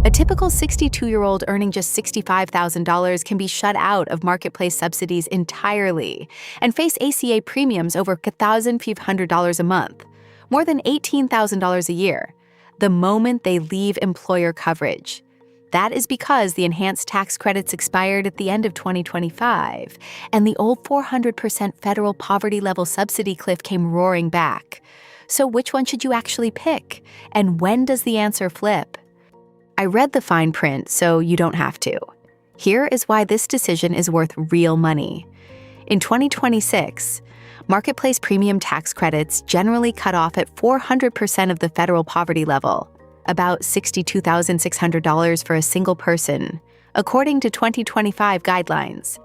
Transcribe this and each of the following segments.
A typical 62-year-old earning just $65,000 can be shut out of marketplace subsidies entirely and face ACA premiums over $1,500 a month, more than $18,000 a year, the moment they leave employer coverage. That is because the enhanced tax credits expired at the end of 2025, and the old 400% federal poverty level subsidy cliff came roaring back. So which one should you actually pick? And when does the answer flip? I read the fine print, so you don't have to. Here is why this decision is worth real money. In 2026, marketplace premium tax credits generally cut off at 400% of the federal poverty level, about $62,600 for a single person, according to 2025 guidelines.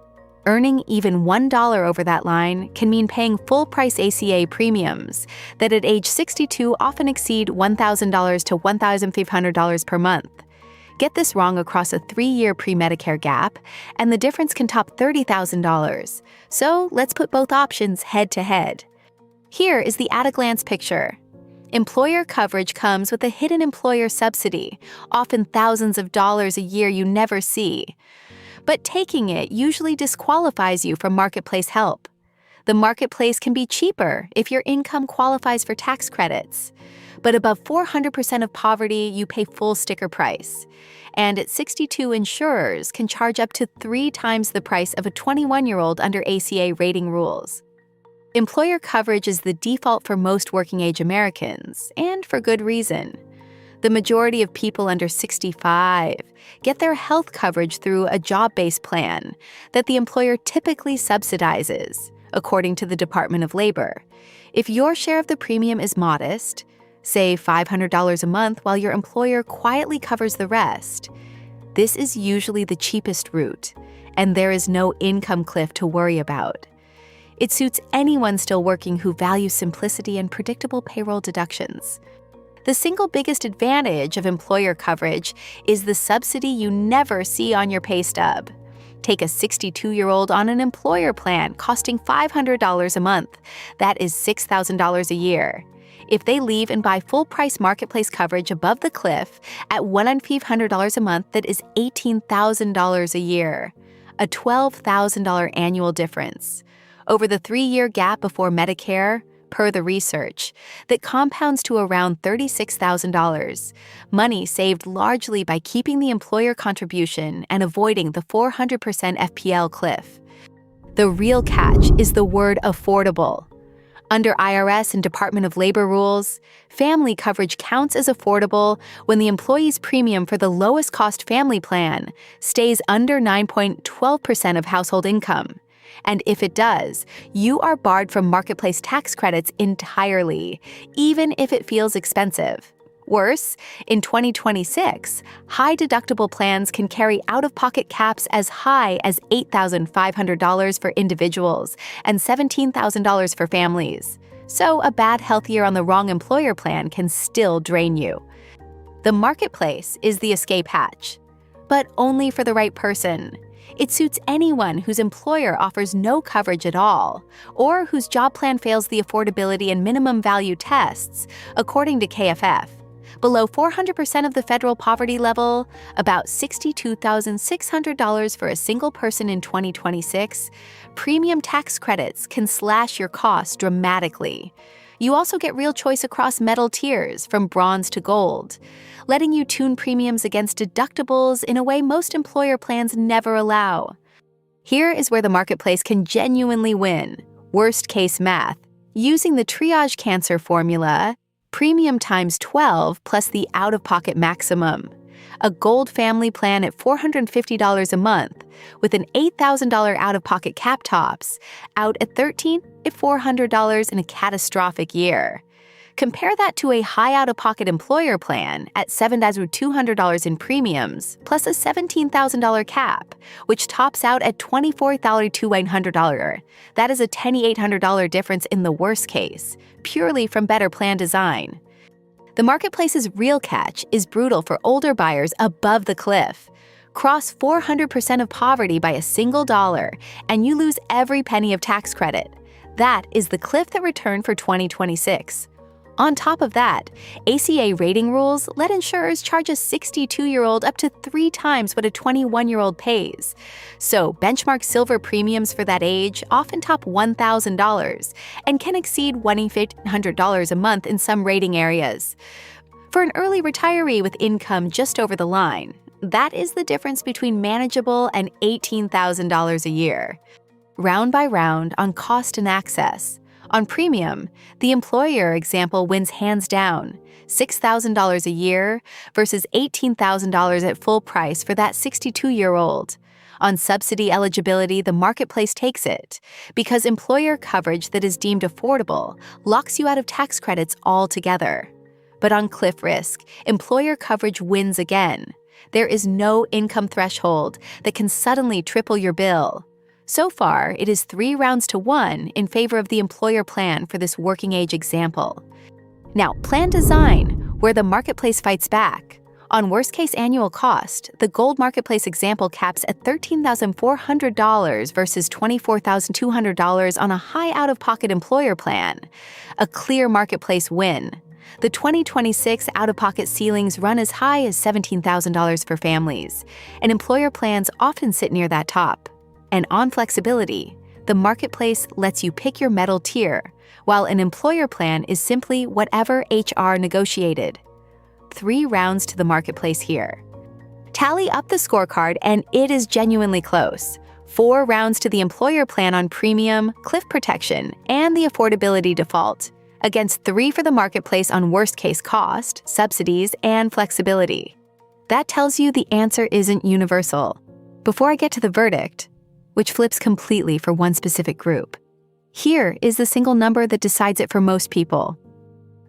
Earning even $1 over that line can mean paying full-price ACA premiums that at age 62 often exceed $1,000 to $1,500 per month. Get this wrong across a 3-year pre-Medicare gap, and the difference can top $30,000. So let's put both options head-to-head. Here is the at-a-glance picture. Employer coverage comes with a hidden employer subsidy, often thousands of dollars a year you never see. But taking it usually disqualifies you from marketplace help. The marketplace can be cheaper if your income qualifies for tax credits. But above 400% of poverty, you pay full sticker price. And at 62, insurers can charge up to 3 times the price of a 21-year-old under ACA rating rules. Employer coverage is the default for most working-age Americans, and for good reason. The majority of people under 65 get their health coverage through a job-based plan that the employer typically subsidizes, according to the Department of Labor. If your share of the premium is modest, say $500 a month while your employer quietly covers the rest, this is usually the cheapest route, and there is no income cliff to worry about. It suits anyone still working who values simplicity and predictable payroll deductions. The single biggest advantage of employer coverage is the subsidy you never see on your pay stub. Take a 62-year-old on an employer plan costing $500 a month. That is $6,000 a year. If they leave and buy full-price marketplace coverage above the cliff at $1,500 a month, that is $18,000 a year, a $12,000 annual difference. Over the 3-year gap before Medicare, per the research, that compounds to around $36,000, money saved largely by keeping the employer contribution and avoiding the 400% FPL cliff. The real catch is the word affordable. Under IRS and Department of Labor rules, family coverage counts as affordable when the employee's premium for the lowest cost family plan stays under 9.12% of household income. And if it does, you are barred from marketplace tax credits entirely, even if it feels expensive. Worse, in 2026, high-deductible plans can carry out-of-pocket caps as high as $8,500 for individuals and $17,000 for families. So a bad health year on the wrong employer plan can still drain you. The marketplace is the escape hatch, but only for the right person. It suits anyone whose employer offers no coverage at all, or whose job plan fails the affordability and minimum value tests, according to KFF. Below 400% of the federal poverty level, about $62,600 for a single person in 2026, premium tax credits can slash your costs dramatically. You also get real choice across metal tiers, from bronze to gold, letting you tune premiums against deductibles in a way most employer plans never allow. Here is where the marketplace can genuinely win. Worst-case math. Using the triage cancer formula, premium times 12 plus the out-of-pocket maximum. A gold family plan at $450 a month with an $8,000 out-of-pocket cap tops, out at $13,000 at $400 in a catastrophic year. Compare that to a high out-of-pocket employer plan at $7,200 in premiums, plus a $17,000 cap, which tops out at $24,200. That is a $2,800 difference in the worst case, purely from better plan design. The marketplace's real catch is brutal for older buyers above the cliff. Cross 400% of poverty by a single dollar, and you lose every penny of tax credit. That is the cliff that returned for 2026. On top of that, ACA rating rules let insurers charge a 62-year-old up to 3 times what a 21-year-old pays. So benchmark silver premiums for that age often top $1,000 and can exceed $2,500 a month in some rating areas. For an early retiree with income just over the line, that is the difference between manageable and $18,000 a year. Round by round on cost and access. On premium, the employer example wins hands down, $6,000 a year versus $18,000 at full price for that 62-year-old. On subsidy eligibility, the marketplace takes it, because employer coverage that is deemed affordable locks you out of tax credits altogether. But on cliff risk, employer coverage wins again. There is no income threshold that can suddenly triple your bill. So far, it is 3 rounds to 1 in favor of the employer plan for this working age example. Now, plan design, where the marketplace fights back. On worst-case annual cost, the Gold Marketplace example caps at $13,400 versus $24,200 on a high out-of-pocket employer plan. A clear marketplace win. The 2026 out-of-pocket ceilings run as high as $17,000 for families, and employer plans often sit near that top. And on flexibility, the marketplace lets you pick your metal tier, while an employer plan is simply whatever HR negotiated. 3 rounds to the marketplace here. Tally up the scorecard and it is genuinely close. 4 rounds to the employer plan on premium, cliff protection, and the affordability default, against 3 for the marketplace on worst-case cost, subsidies, and flexibility. That tells you the answer isn't universal. Before I get to the verdict, which flips completely for one specific group, here is the single number that decides it for most people.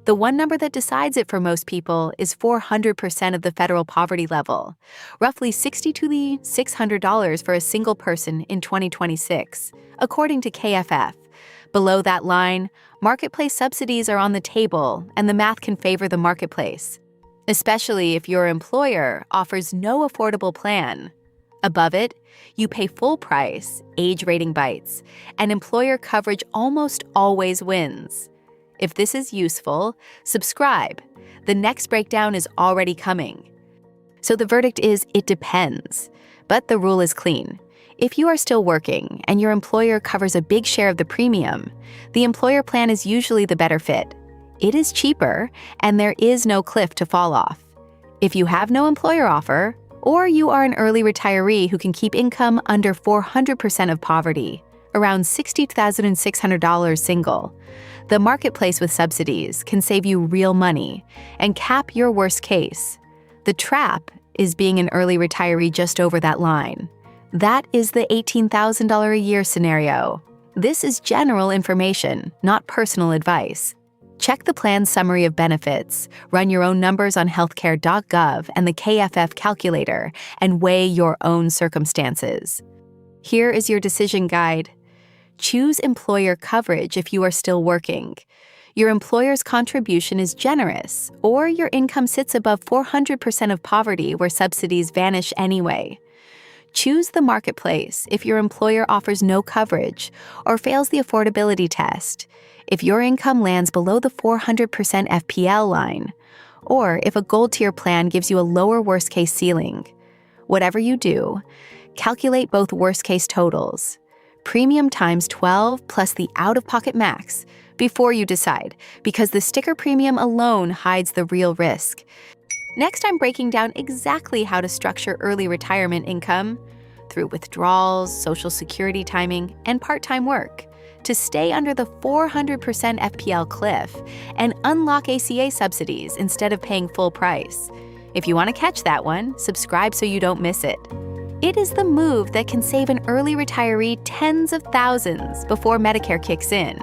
The one number that decides it for most people is 400% of the federal poverty level, roughly $6,600 for a single person in 2026, according to KFF. Below that line, marketplace subsidies are on the table, and the math can favor the marketplace, especially if your employer offers no affordable plan. Above it, you pay full price, age rating bites, and employer coverage almost always wins. If this is useful, subscribe. The next breakdown is already coming. So the verdict is it depends, but the rule is clean. If you are still working and your employer covers a big share of the premium, the employer plan is usually the better fit. It is cheaper, and there is no cliff to fall off. If you have no employer offer, or you are an early retiree who can keep income under 400% of poverty, around $60,600 single, the marketplace with subsidies can save you real money and cap your worst case. The trap is being an early retiree just over that line. That is the $18,000 a year scenario. This is general information, not personal advice. Check the plan's summary of benefits, run your own numbers on healthcare.gov and the KFF calculator, and weigh your own circumstances. Here is your decision guide. Choose employer coverage if you are still working. Your employer's contribution is generous, or your income sits above 400% of poverty where subsidies vanish anyway. Choose the marketplace if your employer offers no coverage or fails the affordability test, if your income lands below the 400% FPL line, or if a gold tier plan gives you a lower worst-case ceiling. Whatever you do, calculate both worst-case totals, premium times 12 plus the out-of-pocket max, before you decide, because the sticker premium alone hides the real risk. Next, I'm breaking down exactly how to structure early retirement income through withdrawals, Social Security timing, and part-time work to stay under the 400% FPL cliff and unlock ACA subsidies instead of paying full price. If you want to catch that one, subscribe so you don't miss it. It is the move that can save an early retiree tens of thousands before Medicare kicks in.